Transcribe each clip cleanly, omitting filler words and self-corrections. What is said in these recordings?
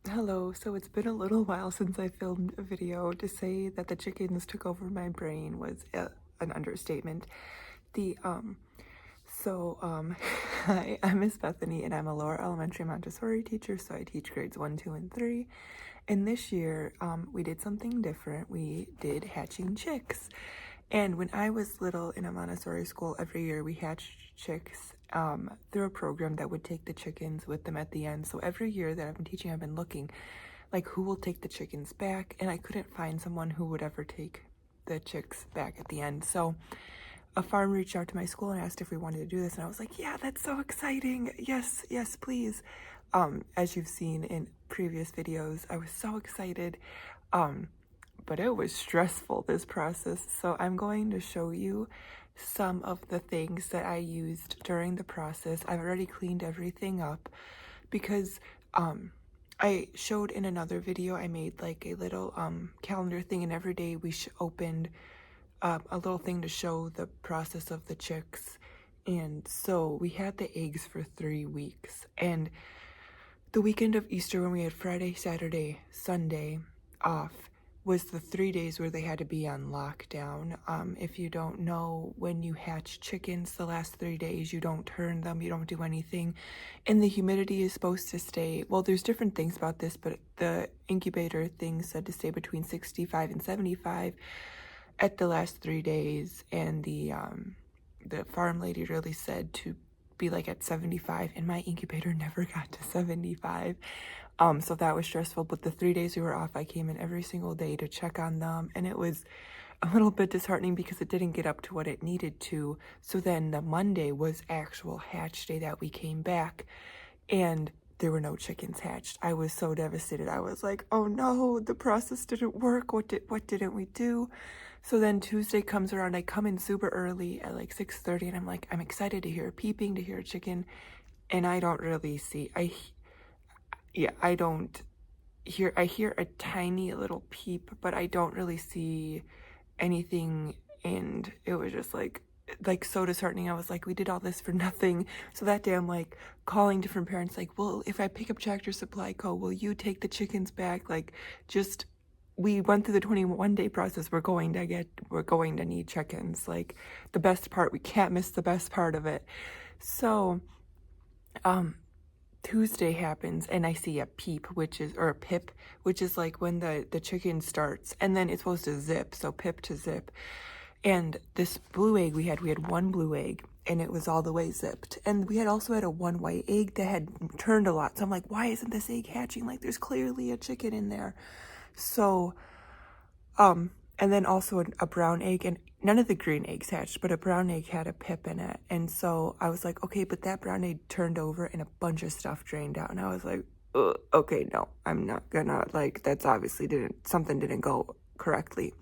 Hello, so it's been a little while since I filmed a video. To say that the chickens took over my brain was an understatement. The, so, hi, I'm Miss Bethany and I'm a lower elementary Montessori teacher, so I teach grades 1, 2, and 3. And this year, we did something different. We did hatching chicks. And when I was little in a Montessori school, every year we hatched chicks through a program that would take the chickens with them at the end. So every year that I've been teaching, I've been looking like who will take the chickens back, and I couldn't find someone who would ever take the chicks back at the end. So a farm reached out to my school and asked if we wanted to do this, and I was like, yeah, that's so exciting. Yes, yes, please. As you've seen in previous videos, I was so excited. But it was stressful, this process. So I'm going to show you some of the things that I used during the process. I've already cleaned everything up because I showed in another video, I made like a little calendar thing, and every day we opened a little thing to show the process of the chicks. And so we had the eggs for 3 weeks, and the weekend of Easter, when we had Friday, Saturday, Sunday off, was the 3 days where they had to be on lockdown. If you don't know, when you hatch chickens, the last 3 days, you don't turn them, you don't do anything. And the humidity is supposed to stay, well, there's different things about this, but the incubator thing said to stay between 65 and 75 at the last 3 days. And the farm lady really said to be like at 75, and my incubator never got to 75. So that was stressful. But the 3 days we were off, I came in every single day to check on them, and it was a little bit disheartening because it didn't get up to what it needed to. So then the Monday was actual hatch day that we came back, and there were no chickens hatched. I was so devastated. I was like, oh no, the process didn't work. What didn't we do? So then Tuesday comes around, I come in super early at like 6:30, and I'm like, I'm excited to hear peeping, to hear a chicken, and I don't really see, I hear a tiny little peep, but I don't really see anything, and it was just like so disheartening. I was like, we did all this for nothing. So that day I'm like calling different parents, like, well, if I pick up Tractor Supply Co., will you take the chickens back? Like, just, we went through the 21-day process. We're going to need chickens. Like, the best part, we can't miss the best part of it. So Tuesday happens, and I see a peep, or a pip, which is like when the chicken starts, and then it's supposed to zip, so pip to zip. And this blue egg we had one blue egg, and it was all the way zipped. And we also had a one white egg that had turned a lot. So I'm like, why isn't this egg hatching? Like, there's clearly a chicken in there. So, and then also a brown egg, and none of the green eggs hatched, but a brown egg had a pip in it. And so I was like, okay, but that brown egg turned over and a bunch of stuff drained out. And I was like, okay, no, I'm not gonna, like, that's obviously something didn't go correctly.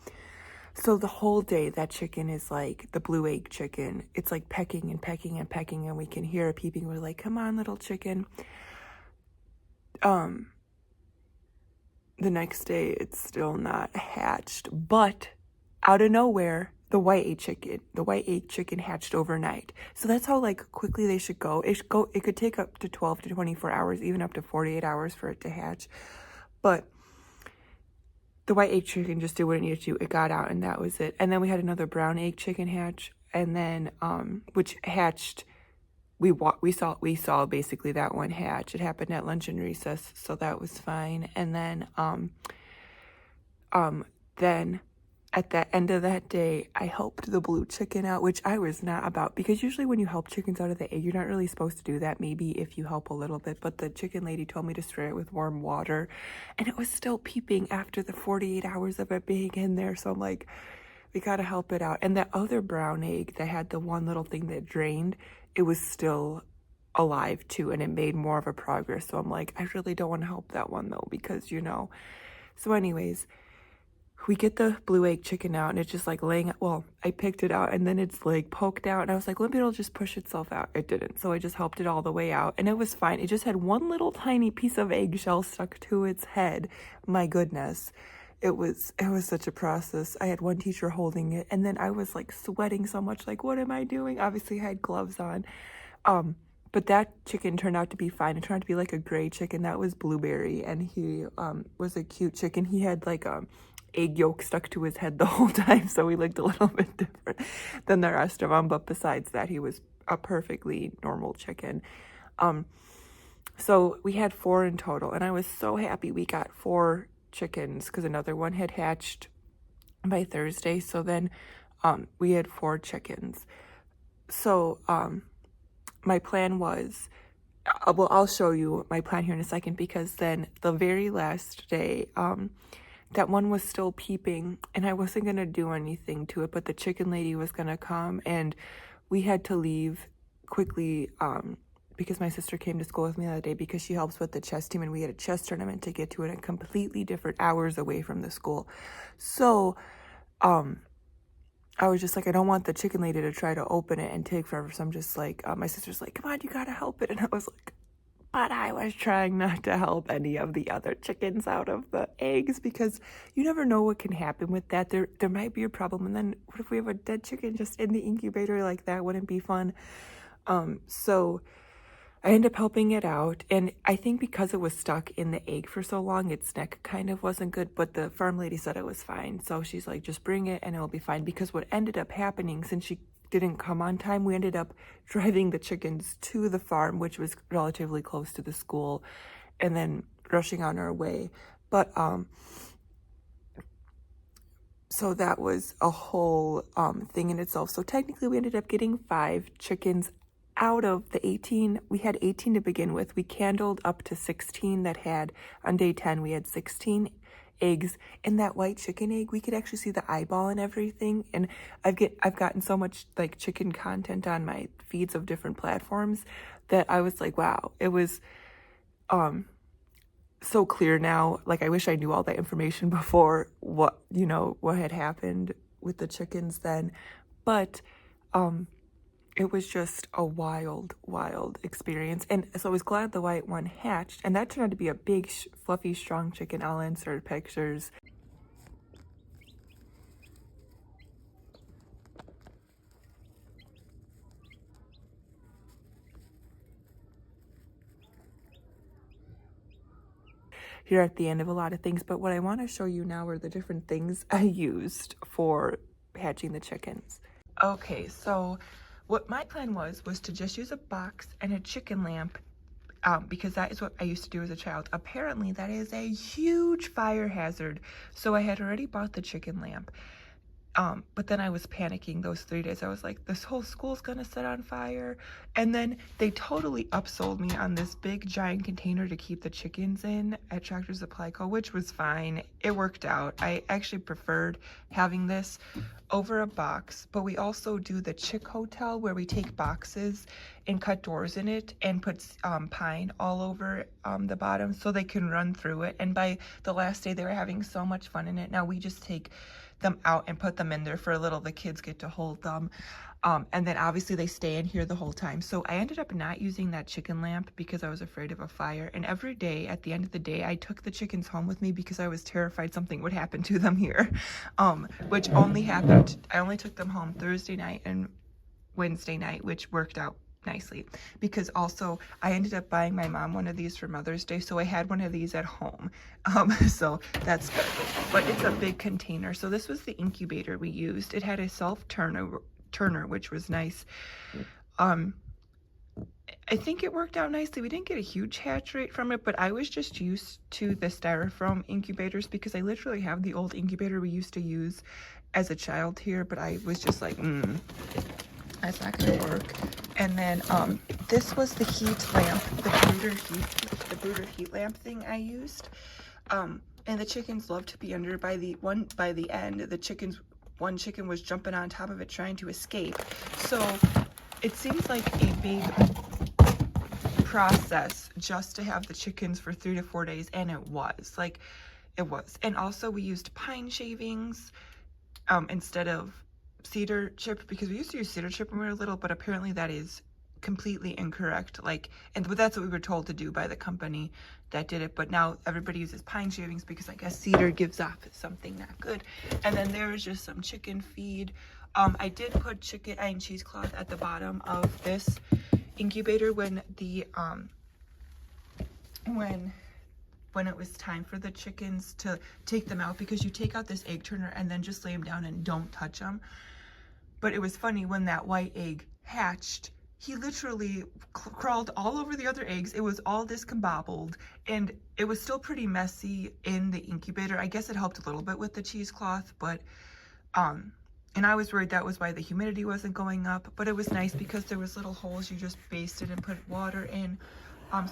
So the whole day, that chicken is like, the blue egg chicken, it's like pecking and pecking and pecking, and we can hear it peeping. We're like, come on, little chicken. The next day, it's still not hatched, but out of nowhere, the white egg chicken hatched overnight. So that's how like quickly they should go. It could take up to 12 to 24 hours, even up to 48 hours for it to hatch. But the white egg chicken just did what it needed to do. It got out, and that was it. And then we had another brown egg chicken hatch, and then which hatched. We saw basically that one hatch. It happened at lunch and recess, so that was fine. And then then at the end of that day, I helped the blue chicken out, which I was not about, because usually when you help chickens out of the egg, you're not really supposed to do that. Maybe if you help a little bit, but the chicken lady told me to spray it with warm water, and it was still peeping after the 48 hours of it being in there. So I'm like, we gotta help it out. And that other brown egg that had the one little thing that drained, it was still alive too, and it made more of a progress. So I'm like, I really don't want to help that one though, because so anyways, we get the blue egg chicken out, and it's just like laying, well, I picked it out, and then it's like poked out, and I was like, maybe it'll just push itself out. It didn't. So I just helped it all the way out, and it was fine. It just had one little tiny piece of eggshell stuck to its head. My goodness. It was such a process. I had one teacher holding it, and then I was like sweating so much, like, what am I doing? Obviously I had gloves on. but that chicken turned out to be fine. It turned out to be like a gray chicken. That was Blueberry, and he was a cute chicken. He had like egg yolk stuck to his head the whole time, so he looked a little bit different than the rest of them. But besides that, he was a perfectly normal chicken. So we had 4 in total, and I was so happy we got 4 chickens because another one had hatched by Thursday. So then we had 4 chickens. So my plan was, well, I'll show you my plan here in a second, because then the very last day, that one was still peeping, and I wasn't going to do anything to it, but the chicken lady was going to come, and we had to leave quickly because my sister came to school with me the other day because she helps with the chess team, and we had a chess tournament to get to it at completely different hours away from the school. So I was just like, I don't want the chicken lady to try to open it and take forever. So I'm just like, my sister's like, come on, you gotta help it. And I was like, but I was trying not to help any of the other chickens out of the eggs, because you never know what can happen with that. There might be a problem. And then what if we have a dead chicken just in the incubator? Like, that wouldn't be fun. So I ended up helping it out, and I think because it was stuck in the egg for so long, its neck kind of wasn't good, but the farm lady said it was fine. So she's like, just bring it and it'll be fine. Because what ended up happening, since she didn't come on time, we ended up driving the chickens to the farm, which was relatively close to the school, and then rushing on our way. But so that was a whole thing in itself. So technically we ended up getting 5 chickens out of the 18. We had 18 to begin with. We candled up to 16 that had, on day 10, we had 16 eggs. In that white chicken egg, we could actually see the eyeball and everything. And I've gotten so much like chicken content on my feeds of different platforms that I was like, wow, it was so clear now. Like, I wish I knew all that information before what had happened with the chickens then. But it was just a wild experience. And so I was glad the white one hatched, and that turned out to be a big, fluffy, strong chicken. I'll insert pictures. Here at the end of a lot of things, but what I want to show you now are the different things I used for hatching the chickens. Okay, so what my plan was to just use a box and a chicken lamp, because that is what I used to do as a child. Apparently, that is a huge fire hazard. So I had already bought the chicken lamp. But then I was panicking those 3 days. I was like, this whole school's gonna set on fire. And then they totally upsold me on this big giant container to keep the chickens in at Tractor Supply Co., which was fine. It worked out. I actually preferred having this over a box, but we also do the chick hotel, where we take boxes and cut doors in it and put pine all over the bottom so they can run through it. And by the last day, they were having so much fun in it. Now we just take them out and put them in there for a little. The kids get to hold them, and then obviously they stay in here the whole time. So I ended up not using that chicken lamp because I was afraid of a fire. And every day at the end of the day, I took the chickens home with me because I was terrified something would happen to them here, which only happened. I only took them home Thursday night and Wednesday night, which worked out nicely, because also I ended up buying my mom one of these for Mother's Day, so I had one of these at home, so that's good. But it's a big container. So this was the incubator we used. It had a self-turner, which was nice. I think it worked out nicely. We didn't get a huge hatch rate from it, but I was just used to the styrofoam incubators because I literally have the old incubator we used to use as a child here, but I was just like, that's not gonna work. And then this was the heat lamp, the Brooder heat lamp thing I used. And the chickens love to be under. By the end, one chicken was jumping on top of it trying to escape. So it seems like a big process just to have the chickens for 3 to 4 days, and it was. And also we used pine shavings instead of cedar chip, because we used to use cedar chip when we were little, but apparently that is completely incorrect. But that's what we were told to do by the company that did it. But now everybody uses pine shavings because I guess cedar gives off something not good. And then there was just some chicken feed. I did put chicken and cheesecloth at the bottom of this incubator when the when it was time for the chickens to take them out, because you take out this egg turner and then just lay them down and don't touch them. But it was funny, when that white egg hatched, he literally crawled all over the other eggs. It was all discombobbled, and it was still pretty messy in the incubator. I guess it helped a little bit with the cheesecloth, but and I was worried that was why the humidity wasn't going up. But it was nice because there was little holes you just basted and put water in.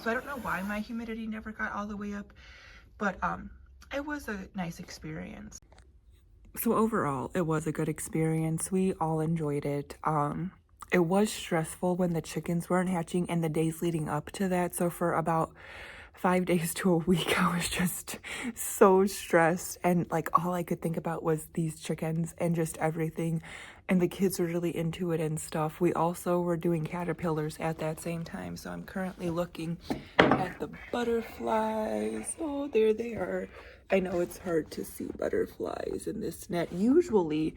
So I don't know why my humidity never got all the way up, but it was a nice experience. So overall, it was a good experience. We all enjoyed it. It was stressful when the chickens weren't hatching and the days leading up to that. So for about 5 days to a week, I was just so stressed, and like all I could think about was these chickens and just everything. And the kids were really into it and stuff. We also were doing caterpillars at that same time. So I'm currently looking at the butterflies. Oh, there they are. I know it's hard to see butterflies in this net. Usually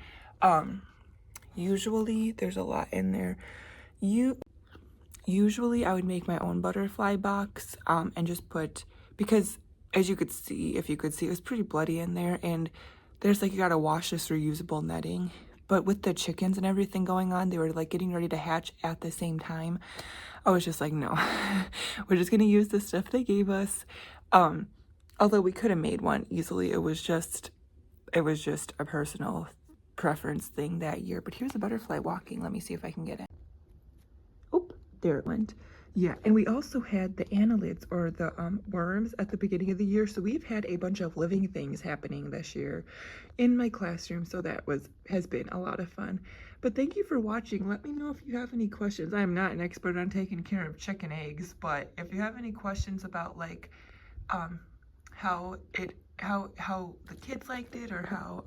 there's a lot in there. Usually I would make my own butterfly box and just put, because as you could see, if you could see, it was pretty bloody in there, and there's like, you gotta wash this reusable netting. But with the chickens and everything going on, they were like getting ready to hatch at the same time. I was just like, no, we're just gonna use the stuff they gave us. Although we could have made one easily. It was just a personal preference thing that year. But here's a butterfly walking. Let me see if I can get it. Oh, there it went. Yeah, and we also had the annelids, or the worms, at the beginning of the year. So we've had a bunch of living things happening this year in my classroom. So that has been a lot of fun. But thank you for watching. Let me know if you have any questions. I'm not an expert on taking care of chicken eggs, but if you have any questions about like how the kids liked it, or how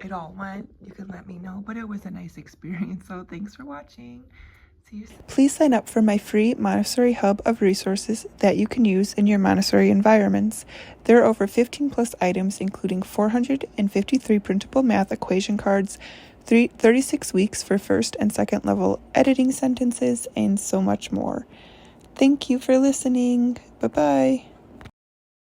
it all went, you can let me know. But it was a nice experience. So thanks for watching. Please sign up for my free Montessori hub of resources that you can use in your Montessori environments. There are over 15 plus items, including 453 printable math equation cards, 36 weeks for first and second level editing sentences, and so much more. Thank you for listening. Bye-bye.